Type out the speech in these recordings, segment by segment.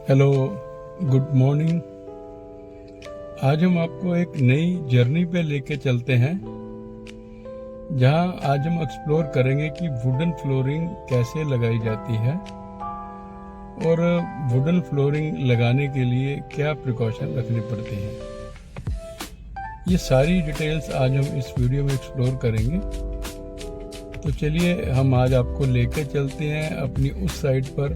Hello, good morning. आज हम आपको एक नई जर्नी पे लेके चलते हैं, जहां आज हम एक्सप्लोर करेंगे कि वुडन फ्लोरिंग कैसे लगाई जाती है और वुडन फ्लोरिंग लगाने के लिए क्या प्रिकॉशन रखनी पड़ती हैं। ये सारी डिटेल्स आज हम इस वीडियो में एक्सप्लोर करेंगे। तो चलिए हम आज आपको लेके चलते हैं अपनी उस साइट पर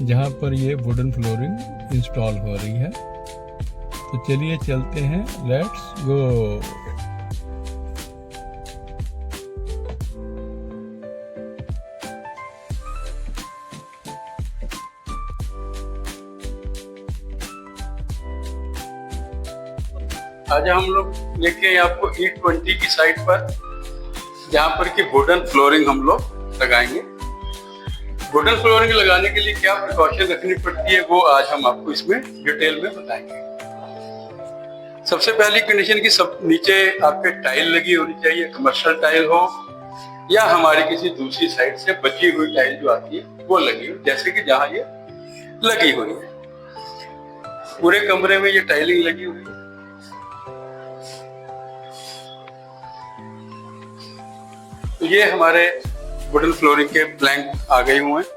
जहाँ पर ये वुडन फ्लोरिंग इंस्टॉल हो रही है। तो चलिए चलते हैं, लेट्स गो। आज हम लोग लेके आपको E20 की साइट पर, जहाँ पर कि वुडन फ्लोरिंग हम लोग लगाएंगे। वुडन फ्लोरिंग लगाने के लिए क्या प्रिकॉशन रखनी पड़ती है वो आज हम आपको इसमें डिटेल में बताएंगे। सबसे पहली कंडीशन की सब नीचे आपके टाइल लगी होनी चाहिए, कमर्शियल टाइल हो या हमारी किसी दूसरी साइड से बची हुई टाइल जो आती है वो लगी हो, जैसे कि जहां ये लगी हुई है। पूरे कमरे में ये टाइलिंग लगी हुई है। तो ये हमारे वुडन फ्लोरिंग के प्लैंक आ गए हुए हैं।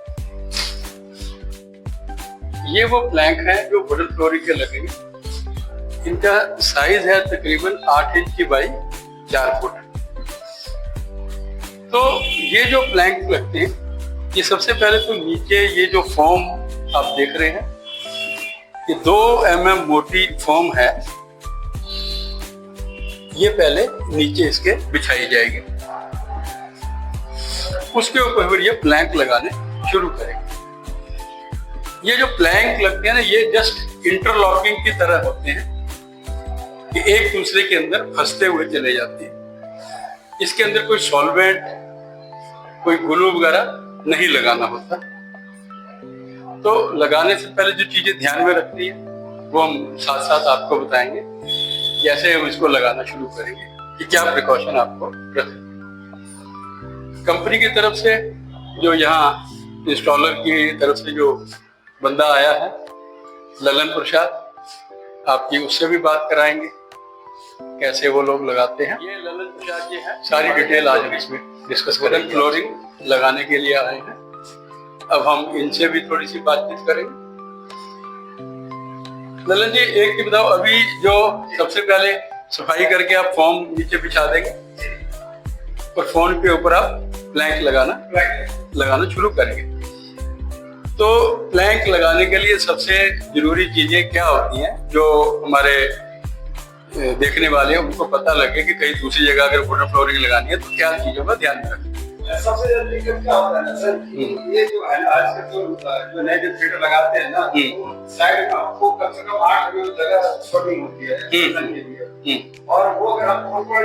ये वो प्लैंक हैं जो वुडन फ्लोरिंग के लगेंगे। इनका साइज है तकरीबन 8 इंच की बाई 4 फुट। तो ये जो प्लैंक लगते हैं, ये सबसे पहले तो नीचे ये जो फोम आप देख रहे हैं, ये 2 mm मोटी फोम है। ये पहले नीचे इसके बिछाई जाएगी, उसके ऊपर फिर ये प्लैंक लगाने शुरू करेंगे। ये जो प्लैंक लगते हैं ना, ये जस्ट इंटरलॉकिंग की तरह होते हैं कि एक दूसरे के अंदर फंसते हुए चले जाते हैं। इसके अंदर कोई सॉल्वेंट, कोई ग्लू वगैरह नहीं लगाना होता। तो लगाने से पहले जो चीजें ध्यान में रखनी है वो हम साथ साथ आपको बताएंगे, जैसे हम इसको लगाना शुरू करेंगे कि क्या प्रिकॉशन आपको रखना। कंपनी की तरफ से जो यहाँ इंस्टॉलर की तरफ से जो बंदा आया है, ललन प्रसाद, आपकी उससे भी बात कराएंगे कैसे वो लोग लगाते हैं। ये ललन प्रसाद जी है, सारी डिटेल आज हम इसमें डिस्कस करेंगे। फ्लोरिंग लगाने के लिए आए हैं, अब हम इनसे भी थोड़ी सी बातचीत करेंगे। ललन जी, एक ही बताओ, अभी जो सबसे पहले सफाई करके आप फोम नीचे बिछा देंगे और फोन के ऊपर आप प्लैंक लगाना शुरू करेंगे। तो प्लैंक लगाने के लिए सबसे जरूरी चीजें क्या होती हैं जो हमारे देखने वाले हैं उनको पता लगे कि कहीं दूसरी जगह अगर वुडन फ्लोरिंग लगानी है तो क्या चीजों का ध्यान में रखें। सबसे जरूरी क्या होता है ना सर, ये जो है ना आजकल जो नए जो फिल्टर लगाते हैं ना, साइड में आपको कम से कम 8 जगह छोड़नी होती है और वो अगर आप ऊपर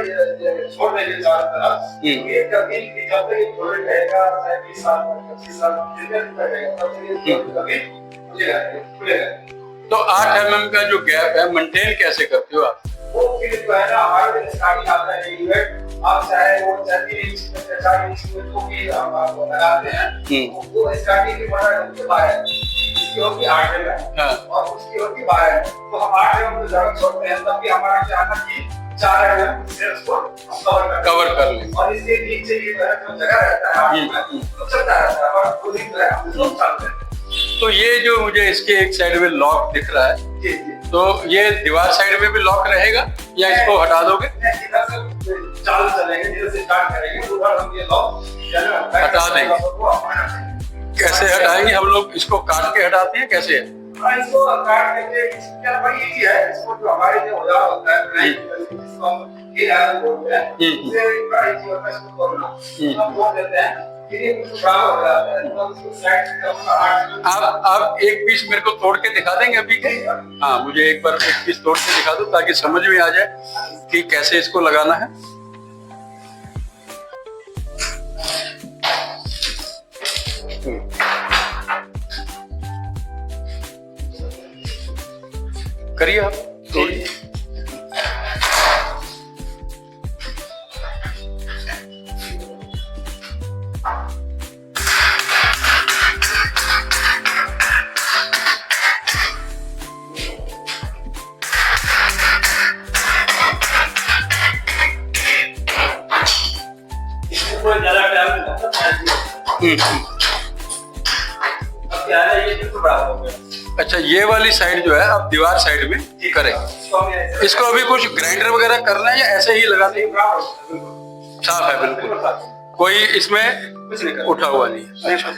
छोड़ देंगे चारों तरफ, ये कभी जब तक ये फ्लोरिंग रहेगा 20 साल 25 साल जितने तक रहेगा तब तक ये कभी खुलेगा। तो 8 mm का जो गैप है मेंटेन कैसे करते हो आप? वो फिर जो है ना हमारे दिन स्टार्टिंग आता है यूनिट, आप चाहे वो 3 इंच 4 इंच में जो भी हम आपको लगाते हैं, वो स्टार्टिंग की बड़ा है 12 है, इसकी होगी 8 mm और उसकी होगी 12 है। तो हम 8 mm जगह छोड़ते हैं, तब भी हमारा क्या है कि 4 mm से उसको कवर कर लें और इसके नीचे ये जो जगह रहता है तो चलता रहता है और पूरी तरह हम लोग चलते हैं। तो ये जो मुझे इसके एक साइड में लॉक दिख रहा है, तो ये दीवार साइड में भी लॉक रहेगा या इसको हटा दोगे? चालू चलेंगे, जैसे से स्टार्ट करेंगे तो हम ये लॉक हटा देंगे। कैसे हटाएंगे हम लोग? इसको काट के हटाते हैं कैसे है? इसको काट के क्या बड़ी इजी है। इसको जो हमारे जो औजार होता है इसको हम ये आयरन बोलते हैं, इससे बड़ा इजी होता है इसको तोड़ना। हम तोड़ देते हैं, फिर ये खराब हो जाता है तो उसको साइड से आप एक पीस मेरे को तोड़ के दिखा देंगे अभी के? हाँ, मुझे एक बार एक पीस तोड़ के दिखा दो ताकि समझ में आ जाए कि कैसे इसको लगाना है। करिए आप तोड़िए। अब क्या है, ये बिल्कुल बराबर हो गया। अच्छा, ये वाली साइड जो है अब दीवार साइड में करेंगे। इसको अभी कुछ ग्राइंडर वगैरह करना है या ऐसे ही लगा देंगे? साफ है बिल्कुल, कोई इसमें उठा हुआ नहीं है। अच्छा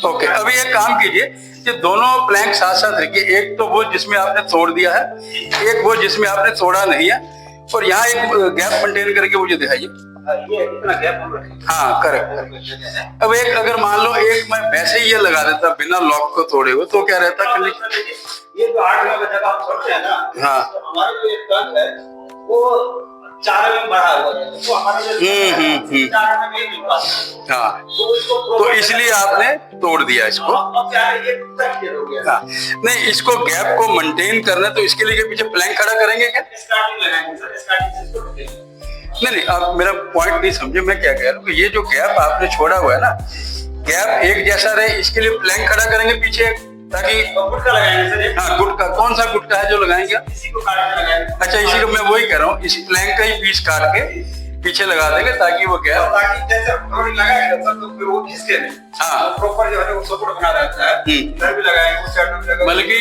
ओके, अभी एक काम कीजिए, ये दोनों प्लैंक साथ साथ रखिए। एक तो वो जिसमें आपने तोड़ दिया है, एक वो जिसमें आपने तोड़ा नहीं है, और यहाँ एक गैप मेंटेन करके मुझे दिखाइए। ये इतना गैप, हाँ करेक्ट। अब एक अगर मान लो एक मैं वैसे ही ये लगा देता बिना लॉक को तोड़े हुए, तो क्या रहता? ये जो 8 mm का जगह हम छोड़ते हैं ना, हाँ, तो हमारा जो एक टंक है वो 4 mm बढ़ा हुआ है, तो हमारा जो 4 mm नहीं मिल पाता। हाँ, तो इसलिए आपने तोड़ दिया इसको। अब क्या है, ये क्लियर हो गया। हाँ, नहीं, इसको गैप को मेंटेन करना है, तो इसके लिए पीछे प्लैंक खड़ा करेंगे क्या? स्टार्टिंग लगाएंगे सर, स्टार्टिंग से इसको रखेंगे। नहीं, आप मेरा पॉइंट नहीं समझे। मैं क्या कह रहा हूँ कि ये जो गैप आपने छोड़ा हुआ है ना, गैप एक जैसा रहे, इसके लिए प्लैंक खड़ा करेंगे पीछे, ताकि गुटका लगाएंगे सर। हाँ, गुटका कौन सा गुटका है जो लगाएंगे? इसी को काट के लगाएंगे। अच्छा, इसी को मैं वही कह रहा हूँ, इस प्लैंक का ही पीस काट के पीछे लगा देंगे, ताकि वो गैप, ताकि जैसे फ्लोरिंग लगाएंगे सर, तो फिर वो खिसके नहीं। हाँ, प्रॉपर जो है वो सपोर्ट बना रहता है। इधर भी लगाएंगे, उस साइड में भी लगाएंगे। बल्कि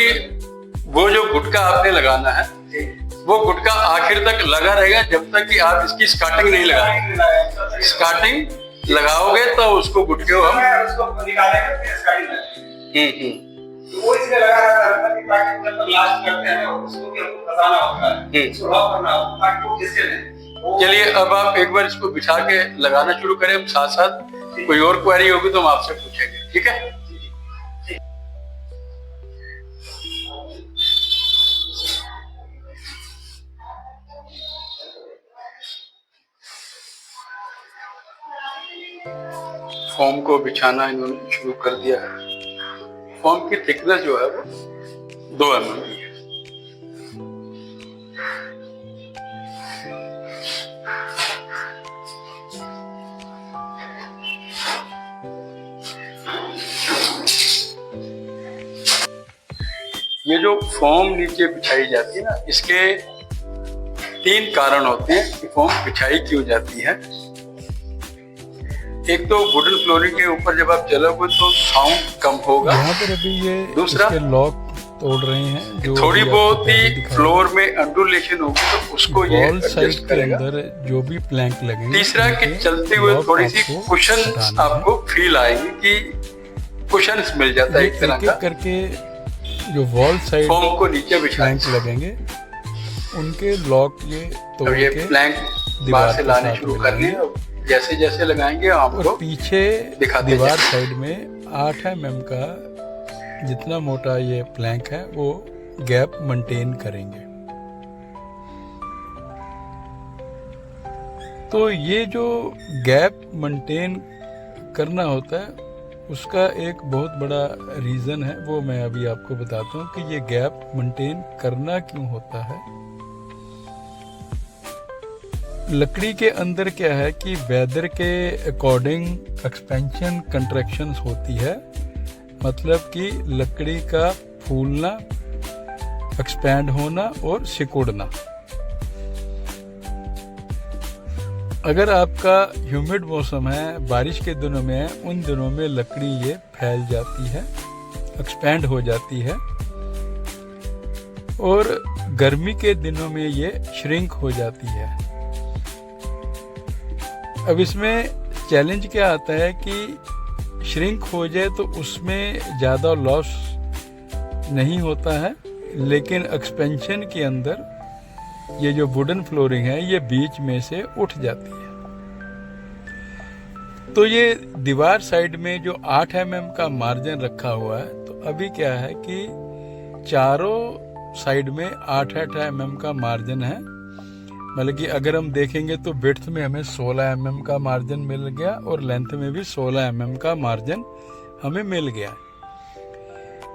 वो जो गुटका आपने लगाना है, वो गुटका आखिर तक लगा रहेगा जब तक कि आप इसकी स्टार्टिंग नहीं लगाएंगे। स्टार्टिंग लगाओगे तो उसको गुटके को हम उसको निकालेंगे, फिर स्टार्टिंग लगाएंगे। तो वो इसलिए लगा रहता है ताकि जब तक लास्ट करते हैं उसको भी हमको फंसाना होता है, उसको लॉक करना होता है ताकि वो खिसके नहीं। चलिए, अब आप एक बार इसको बिठा के लगाना शुरू करें, हम साथ साथ कोई और क्वेरी होगी तो हम आपसे पूछेंगे, ठीक है? फॉर्म को बिछाना इन्होंने शुरू कर दिया है। फॉर्म की थिकनेस जो है वो 2 mm की है। ये जो फॉर्म नीचे बिछाई जाती है ना, इसके 3 कारण होते हैं कि फॉर्म बिछाई क्यों जाती है। एक तो वुडन फ्लोरिंग के ऊपर जब आप चलोगे तो साउंड कम होगा। यहाँ पर अभी ये दूसरा, लॉक तोड़ रहे हैं, जो थोड़ी बहुत ही फ्लोर में अंडुलेशन होगी तो उसको ये एडजस्ट करेगा। अंदर जो भी प्लैंक लगेंगे। तीसरा कि चलते हुए थोड़ी सी कुशन आपको फील आएगी, कि कुशन्स मिल जाता है एक तरह का। करके जो वॉल साइड फॉर्म को नीचे बिछाएंगे, प्लैंक लगेंगे, उनके लॉक ये तोड़ ये के प्लैंक बाहर से लाने शुरू कर दिए। जैसे जैसे लगाएंगे आपको पीछे दीवार साइड में 8 mm का जितना मोटा ये प्लैंक है वो गैप मेंटेन करेंगे। तो ये जो गैप मेंटेन करना होता है उसका एक बहुत बड़ा रीजन है, वो मैं अभी आपको बताता हूँ कि ये गैप मेंटेन करना क्यों होता है। लकड़ी के अंदर क्या है कि वेदर के अकॉर्डिंग एक्सपेंशन कंट्रैक्शंस होती है, मतलब कि लकड़ी का फूलना, एक्सपैंड होना और सिकुड़ना। अगर आपका ह्यूमिड मौसम है, बारिश के दिनों में है, उन दिनों में लकड़ी ये फैल जाती है, एक्सपैंड हो जाती है, और गर्मी के दिनों में ये श्रिंक हो जाती है। अब इसमें चैलेंज क्या आता है कि श्रिंक हो जाए तो उसमें ज़्यादा लॉस नहीं होता है, लेकिन एक्सपेंशन के अंदर ये जो वुडन फ्लोरिंग है ये बीच में से उठ जाती है। तो ये दीवार साइड में जो 8 mm का मार्जिन रखा हुआ है, तो अभी क्या है कि चारों साइड में 8-8 mm का मार्जिन है। मतलब कि अगर हम देखेंगे तो विड्थ में हमें 16 mm का मार्जिन मिल गया और लेंथ में भी 16 mm का मार्जिन हमें मिल गया।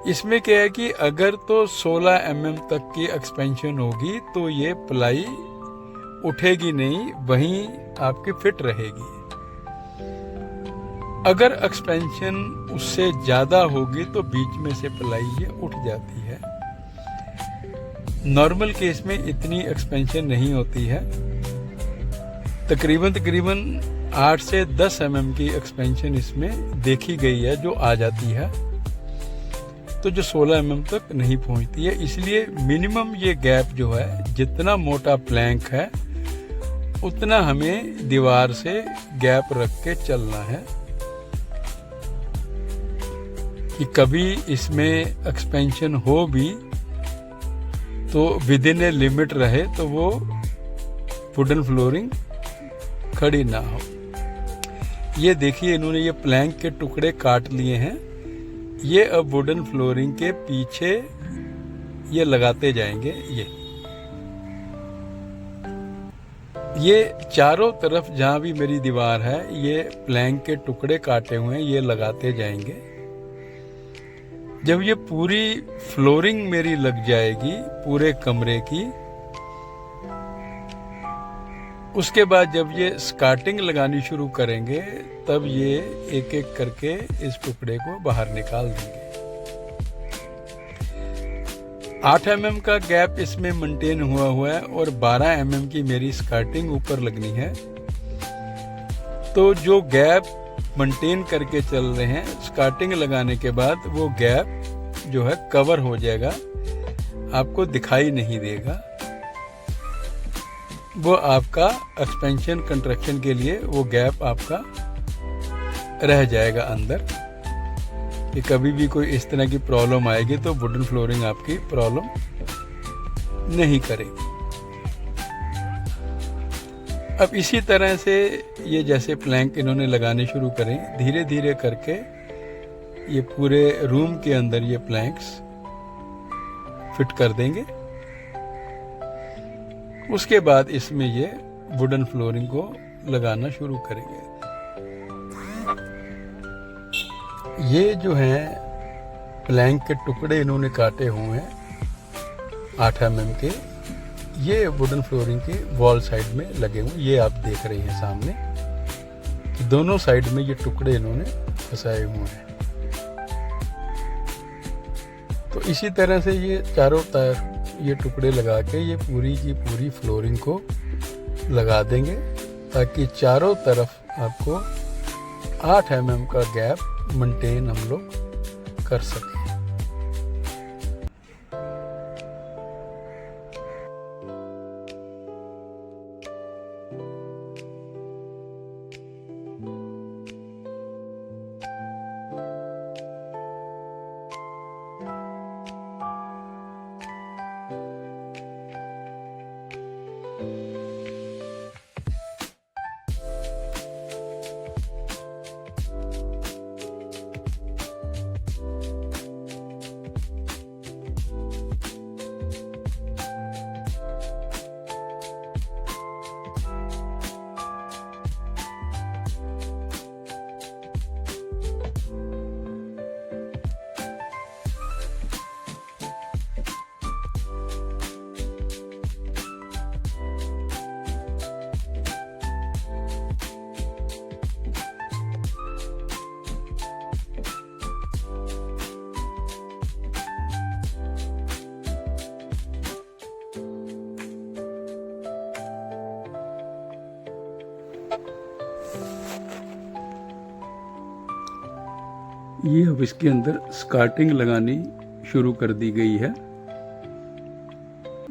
इसमें क्या है कि अगर तो 16 mm तक की एक्सपेंशन होगी तो ये प्लाई उठेगी नहीं, वहीं आपकी फिट रहेगी। अगर एक्सपेंशन उससे ज्यादा होगी तो बीच में से प्लाई ये उठ जाती है। नॉर्मल केस में इतनी एक्सपेंशन नहीं होती है, तकरीबन 8 से 10 mm की एक्सपेंशन इसमें देखी गई है जो आ जाती है, तो जो 16 mm तक नहीं पहुंचती है। इसलिए मिनिमम ये गैप जो है, जितना मोटा प्लैंक है उतना हमें दीवार से गैप रख के चलना है कि कभी इसमें एक्सपेंशन हो भी तो विद इन ए लिमिट रहे, तो वो वुडन फ्लोरिंग खड़ी ना हो। ये देखिए इन्होंने ये प्लैंक के टुकड़े काट लिए हैं, ये अब वुडन फ्लोरिंग के पीछे ये लगाते जाएंगे। ये चारों तरफ जहां भी मेरी दीवार है ये प्लैंक के टुकड़े काटे हुए हैं, ये लगाते जाएंगे। जब ये पूरी फ्लोरिंग मेरी लग जाएगी पूरे कमरे की, उसके बाद जब ये स्कार्टिंग लगानी शुरू करेंगे तब ये एक एक करके इस टुकड़े को बाहर निकाल देंगे। 8 mm का गैप इसमें मेंटेन हुआ है और 12 mm की मेरी स्कार्टिंग ऊपर लगनी है। तो जो गैप मेंटेन करके चल रहे हैं, स्कार्टिंग लगाने के बाद वो गैप जो है कवर हो जाएगा, आपको दिखाई नहीं देगा। वो आपका एक्सपेंशन कंस्ट्रक्शन के लिए वो गैप आपका रह जाएगा अंदर, कि कभी भी कोई इस तरह की प्रॉब्लम आएगी तो वुडन फ्लोरिंग आपकी प्रॉब्लम नहीं करेगी। अब इसी तरह से ये जैसे प्लैंक इन्होंने लगाने शुरू करें, धीरे धीरे करके ये पूरे रूम के अंदर ये प्लैंक्स फिट कर देंगे। उसके बाद इसमें ये वुडन फ्लोरिंग को लगाना शुरू करेंगे। ये जो है प्लैंक के टुकड़े इन्होंने काटे हुए हैं 8 mm के, ये वुडन फ्लोरिंग के वॉल साइड में लगे हुए, ये आप देख रहे हैं सामने कि दोनों साइड में ये टुकड़े इन्होंने फंसाए हुए हैं। तो इसी तरह से ये चारों तरफ ये टुकड़े लगा के ये पूरी की पूरी फ्लोरिंग को लगा देंगे, ताकि चारों तरफ आपको 8 mm का गैप मेंटेन हम लोग कर सकें। ये अब इसके अंदर स्कार्टिंग लगानी शुरू कर दी गई है।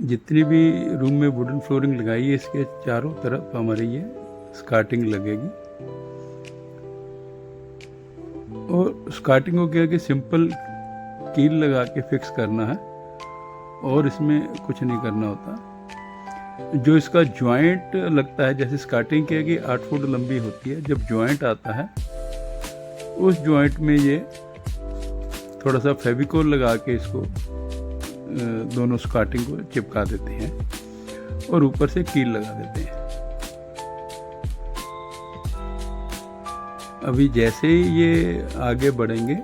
जितनी भी रूम में वुडन फ्लोरिंग लगाई है इसके चारों तरफ हमारी ये स्कार्टिंग लगेगी। और स्कार्टिंग को क्या कि सिंपल कील लगा के फिक्स करना है और इसमें कुछ नहीं करना होता। जो इसका जॉइंट लगता है, जैसे स्कार्टिंग क्या कि 8 फुट लंबी होती है, जब जॉइंट आता है उस जॉइंट में ये थोड़ा सा फेविकोल लगा के इसको दोनों स्कार्टिंग को चिपका देते हैं और ऊपर से कील लगा देते हैं। अभी जैसे ही ये आगे बढ़ेंगे,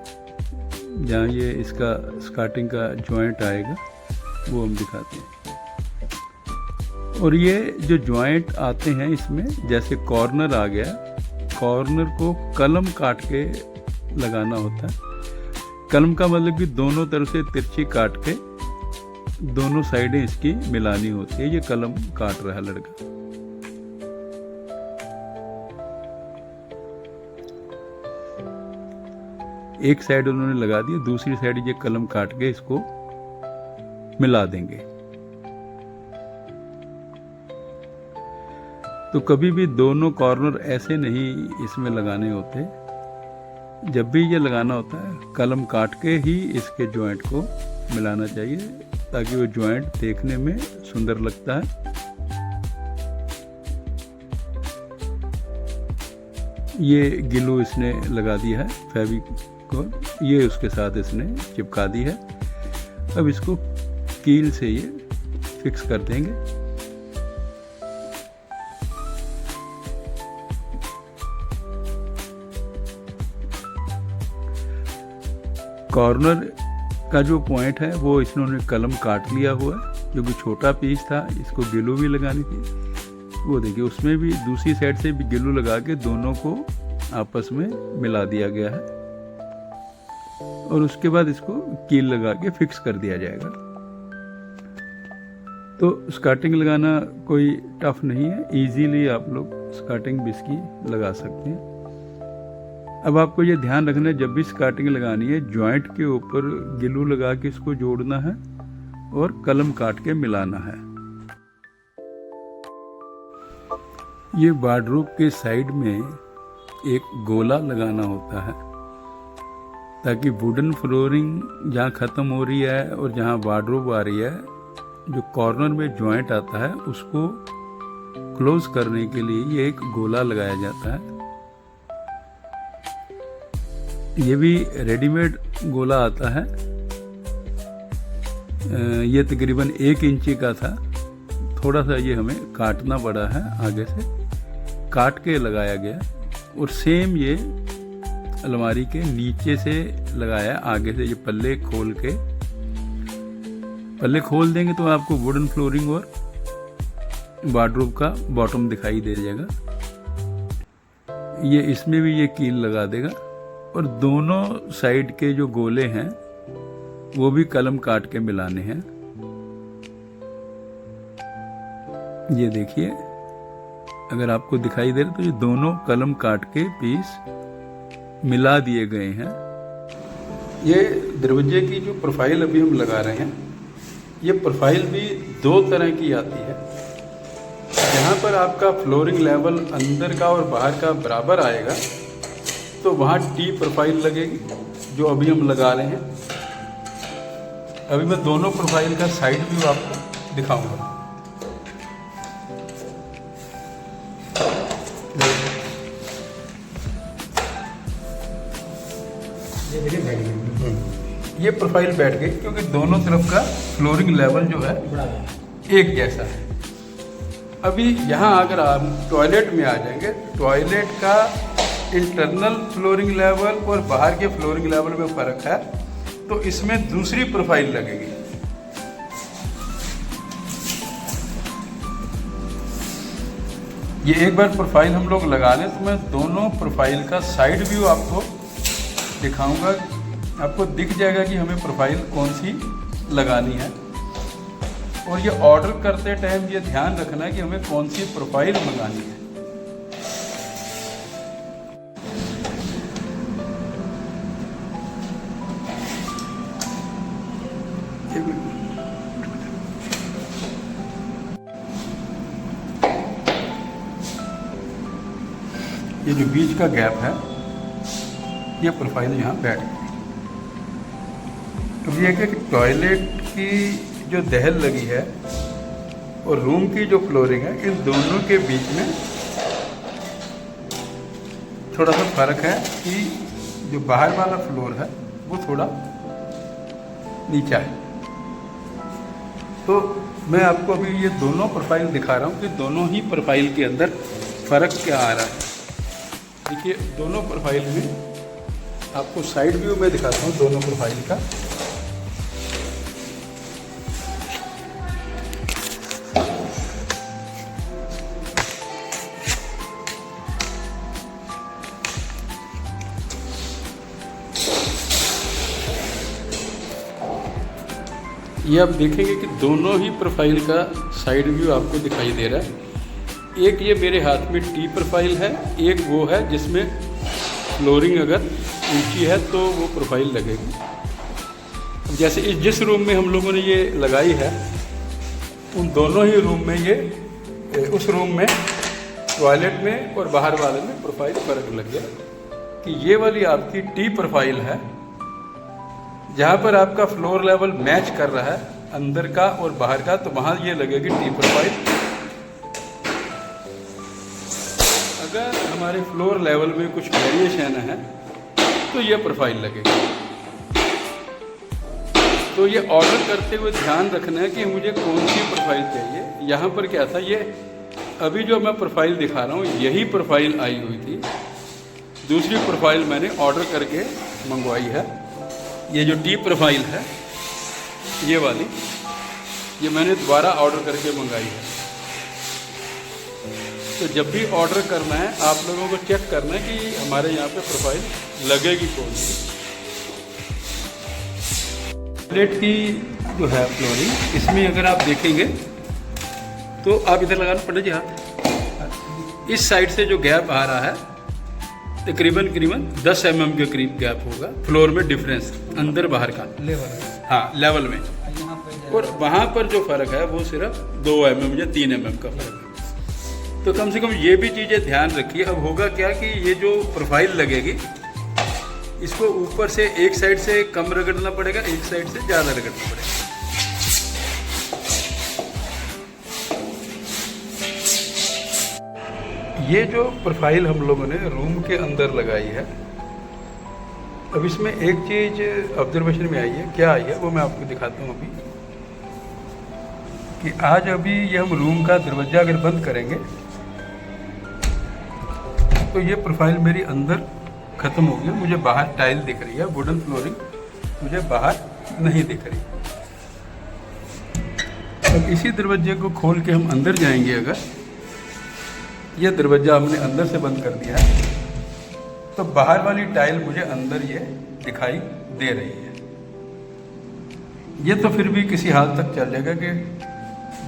जहाँ ये इसका स्कार्टिंग का जॉइंट आएगा वो हम दिखाते हैं। और ये जो जॉइंट आते हैं इसमें जैसे कॉर्नर आ गया, कॉर्नर को कलम काट के लगाना होता है। कलम का मतलब कि दोनों तरफ से तिरछी काट के दोनों साइडें इसकी मिलानी होती है। ये कलम काट रहा है लड़का। एक साइड उन्होंने लगा दिया, दूसरी साइड ये कलम काट के इसको मिला देंगे। तो कभी भी दोनों कॉर्नर ऐसे नहीं इसमें लगाने होते। जब भी ये लगाना होता है कलम काट के ही इसके जॉइंट को मिलाना चाहिए, ताकि वो जॉइंट देखने में सुंदर लगता है। ये ग्लू इसने लगा दिया है, फेविकोल ये उसके साथ इसने चिपका दी है। अब इसको कील से ये फिक्स कर देंगे। कॉर्नर का जो पॉइंट है वो इन्होंने कलम काट लिया हुआ है, जो कि छोटा पीस था, इसको ग्लू भी लगानी थी। वो देखिए उसमें भी दूसरी साइड से भी ग्लू लगा के दोनों को आपस में मिला दिया गया है, और उसके बाद इसको कील लगा के फिक्स कर दिया जाएगा। तो स्कार्टिंग लगाना कोई टफ नहीं है, इजीली आप लोग स्कार्टिंग भी इसकी लगा सकते हैं। अब आपको ये ध्यान रखना है, जब भी स्कार्टिंग लगानी है जॉइंट के ऊपर ग्लू लगा के इसको जोड़ना है और कलम काट के मिलाना है। ये वार्डरोब के साइड में एक गोला लगाना होता है, ताकि वुडन फ्लोरिंग जहाँ ख़त्म हो रही है और जहाँ वार्डरोब आ रही है, जो कॉर्नर में जॉइंट आता है उसको क्लोज करने के लिए ये एक गोला लगाया जाता है। ये भी रेडीमेड गोला आता है। ये तकरीबन 1 इंची का था, थोड़ा सा ये हमें काटना पड़ा है, आगे से काट के लगाया गया। और सेम ये अलमारी के नीचे से लगाया, आगे से ये पल्ले खोल के, पल्ले खोल देंगे तो आपको वुडन फ्लोरिंग और वार्डरोब का बॉटम दिखाई दे जाएगा। ये इसमें भी ये कील लगा देगा, और दोनों साइड के जो गोले हैं वो भी कलम काट के मिलाने हैं। ये देखिए, अगर आपको दिखाई दे रहा तो ये दोनों कलम काट के पीस मिला दिए गए हैं। ये दरवाजे की जो प्रोफाइल अभी हम लगा रहे हैं, ये प्रोफाइल भी 2 तरह की आती है। जहाँ पर आपका फ्लोरिंग लेवल अंदर का और बाहर का बराबर आएगा तो वहाँ टी प्रोफाइल लगेगी, जो अभी हम लगा रहे हैं। अभी मैं दोनों प्रोफाइल का साइड व्यू आपको दिखाऊंगा। ये प्रोफाइल बैठ गई, क्योंकि दोनों तरफ का फ्लोरिंग लेवल जो है एक जैसा है। अभी यहाँ अगर आप टॉयलेट में आ जाएंगे, टॉयलेट का इंटरनल फ्लोरिंग लेवल और बाहर के फ्लोरिंग लेवल में फ़र्क है, तो इसमें दूसरी प्रोफाइल लगेगी। ये एक बार प्रोफाइल हम लोग लगा लें तो मैं दोनों प्रोफाइल का साइड व्यू आपको दिखाऊंगा। आपको दिख जाएगा कि हमें प्रोफाइल कौन सी लगानी है। और ये ऑर्डर करते टाइम ये ध्यान रखना है कि हमें कौन सी प्रोफाइल मंगानी है। ये जो बीच का गैप है, ये प्रोफाइल यहाँ बैठ गई। तो ये है कि टॉयलेट की जो दहल लगी है और रूम की जो फ्लोरिंग है, इन दोनों के बीच में थोड़ा सा फर्क है कि जो बाहर वाला फ्लोर है वो थोड़ा नीचा है। तो मैं आपको अभी ये दोनों प्रोफाइल दिखा रहा हूँ कि दोनों ही प्रोफाइल के अंदर फ़र्क क्या आ रहा है। देखिए, दोनों प्रोफाइल में आपको साइड व्यू में दिखाता हूँ दोनों प्रोफाइल का। ये आप देखेंगे कि दोनों ही प्रोफाइल का साइड व्यू आपको दिखाई दे रहा है। एक ये मेरे हाथ में टी प्रोफाइल है, एक वो है जिसमें फ्लोरिंग अगर ऊंची है तो वो प्रोफाइल लगेगी। अब जैसे जिस रूम में हम लोगों ने ये लगाई है, उन दोनों ही रूम में ये, उस रूम में टॉयलेट में और बाहर वाले में प्रोफाइल फ़र्क लग गया कि ये वाली आपकी टी प्रोफाइल है, जहाँ पर आपका फ्लोर लेवल मैच कर रहा है अंदर का और बाहर का, तो वहाँ ये लगेगी टी प्रोफाइल। अगर हमारे फ्लोर लेवल में कुछ वेरिएशन है तो ये प्रोफाइल लगेगी। तो ये ऑर्डर करते हुए ध्यान रखना है कि मुझे कौन सी प्रोफाइल चाहिए। यहाँ पर क्या था, ये अभी जो मैं प्रोफाइल दिखा रहा हूँ यही प्रोफाइल आई हुई थी। दूसरी प्रोफाइल मैंने ऑर्डर करके मंगवाई है। ये जो टी प्रोफाइल है ये वाली, ये मैंने दोबारा ऑर्डर करके मंगाई है। तो जब भी ऑर्डर करना है आप लोगों को चेक करना है कि हमारे यहाँ पे प्रोफाइल लगेगी कौन सी। प्लेट की जो है फ्लोरिंग, इसमें अगर आप देखेंगे तो आप इधर लगाना पड़े जी हाथ। इस साइड से जो गैप आ रहा है तकरीबन 10 mm के करीब गैप होगा फ्लोर में, डिफरेंस अंदर बाहर का लेवल, हाँ लेवल में। यहाँ पे और वहाँ पर जो फ़र्क है वो सिर्फ 2 mm या 3 mm का फ़र्क है। तो कम से कम ये भी चीज़ें ध्यान रखिए। अब होगा क्या कि ये जो प्रोफाइल लगेगी इसको ऊपर से एक साइड से कम रगड़ना पड़ेगा, एक साइड से ज़्यादा रगड़ना पड़ेगा। ये जो प्रोफाइल हम लोगों ने रूम के अंदर लगाई है, अब इसमें एक चीज़ ऑब्जर्वेशन में आई है, क्या आई है वो मैं आपको दिखाता हूँ अभी। कि आज अभी ये हम रूम का दरवाज़ा अगर बंद करेंगे तो ये प्रोफाइल मेरी अंदर ख़त्म हो गया, मुझे बाहर टाइल दिख रही है, वुडन फ्लोरिंग मुझे बाहर नहीं दिख रही। अब इसी दरवाजे को खोल के हम अंदर जाएंगे, अगर ये दरवाज़ा हमने अंदर से बंद कर दिया है तो बाहर वाली टाइल मुझे अंदर ये दिखाई दे रही है। ये तो फिर भी किसी हाल तक चल जाएगा कि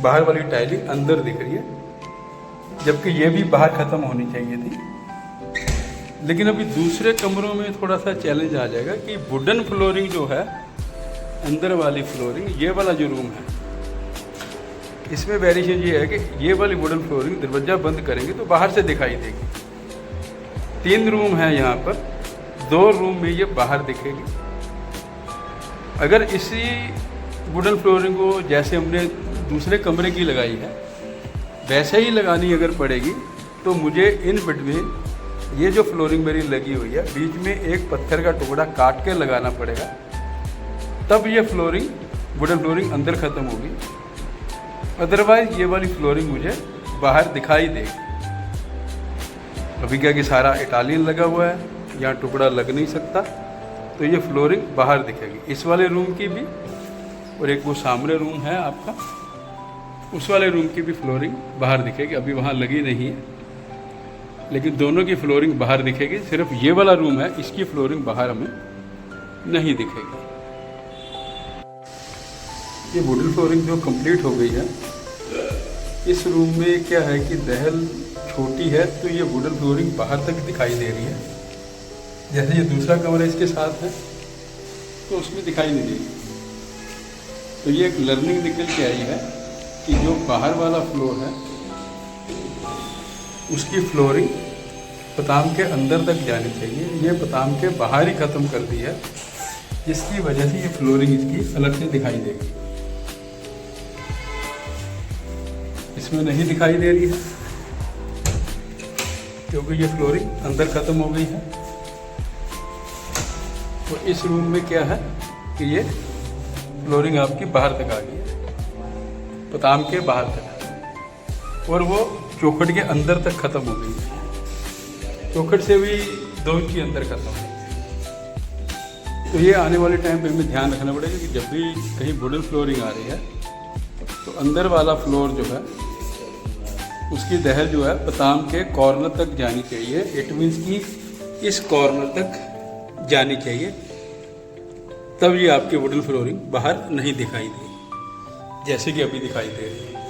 बाहर वाली टाइलिंग अंदर दिख रही है, जबकि ये भी बाहर ख़त्म होनी चाहिए थी। लेकिन अभी दूसरे कमरों में थोड़ा सा चैलेंज आ जाएगा कि वुडन फ्लोरिंग जो है, अंदर वाली फ्लोरिंग, ये वाला जो रूम है इसमें वेरिएशन ये है कि ये वाली वुडन फ्लोरिंग दरवाज़ा बंद करेंगे तो बाहर से दिखाई देगी। 3 रूम है यहाँ पर, 2 रूम में ये बाहर दिखेगी। अगर इसी वुडन फ्लोरिंग को जैसे हमने दूसरे कमरे की लगाई है वैसे ही लगानी अगर पड़ेगी तो मुझे इन बिटवीन ये जो फ्लोरिंग मेरी लगी हुई है बीच में एक पत्थर का टुकड़ा काट के लगाना पड़ेगा, तब ये फ्लोरिंग, वुडन फ्लोरिंग अंदर ख़त्म होगी। अदरवाइज ये वाली फ्लोरिंग मुझे बाहर दिखाई देगी। अभी क्या कि सारा इटालियन लगा हुआ है, यहाँ टुकड़ा लग नहीं सकता, तो ये फ्लोरिंग बाहर दिखेगी। इस वाले रूम की भी, और एक वो सामने रूम है आपका, उस वाले रूम की भी फ्लोरिंग बाहर दिखेगी। अभी वहाँ लगी नहीं है, लेकिन दोनों की फ्लोरिंग बाहर दिखेगी। सिर्फ ये वाला रूम है, इसकी फ्लोरिंग बाहर हमें नहीं दिखेगी। ये वुडन फ्लोरिंग जो कंप्लीट हो गई है, इस रूम में क्या है कि दहल छोटी है तो ये वुडन फ्लोरिंग बाहर तक दिखाई दे रही है। जैसे ये दूसरा कमरा इसके साथ है तो उसमें दिखाई नहीं देगी। तो ये एक लर्निंग निकल के आई है कि जो बाहर वाला फ्लोर है उसकी फ्लोरिंग पताम के अंदर तक जानी चाहिए। ये पताम के बाहर ही ख़त्म कर दी है, जिसकी वजह से ये फ्लोरिंग इसकी अलग से दिखाई देगी। इसमें नहीं दिखाई दे रही है क्योंकि ये फ्लोरिंग अंदर ख़त्म हो गई है। तो इस रूम में क्या है कि ये फ्लोरिंग आपकी बाहर तक आ गई है, पताम के बाहर तक, और वो चौखट के अंदर तक ख़त्म हो गई है। चौखट से भी 2 इंच अंदर ख़त्म हो गई। तो ये आने वाले टाइम पे हमें ध्यान रखना पड़ेगा कि जब भी कहीं वुडन फ्लोरिंग आ रही है तो अंदर वाला फ्लोर जो है उसकी दहल जो है पताम के कॉर्नर तक जानी चाहिए। इट मीन्स कि इस कॉर्नर तक जानी चाहिए, तब ये आपकी वुडन फ्लोरिंग बाहर नहीं दिखाई देगी, जैसे कि अभी दिखाई दे रही है।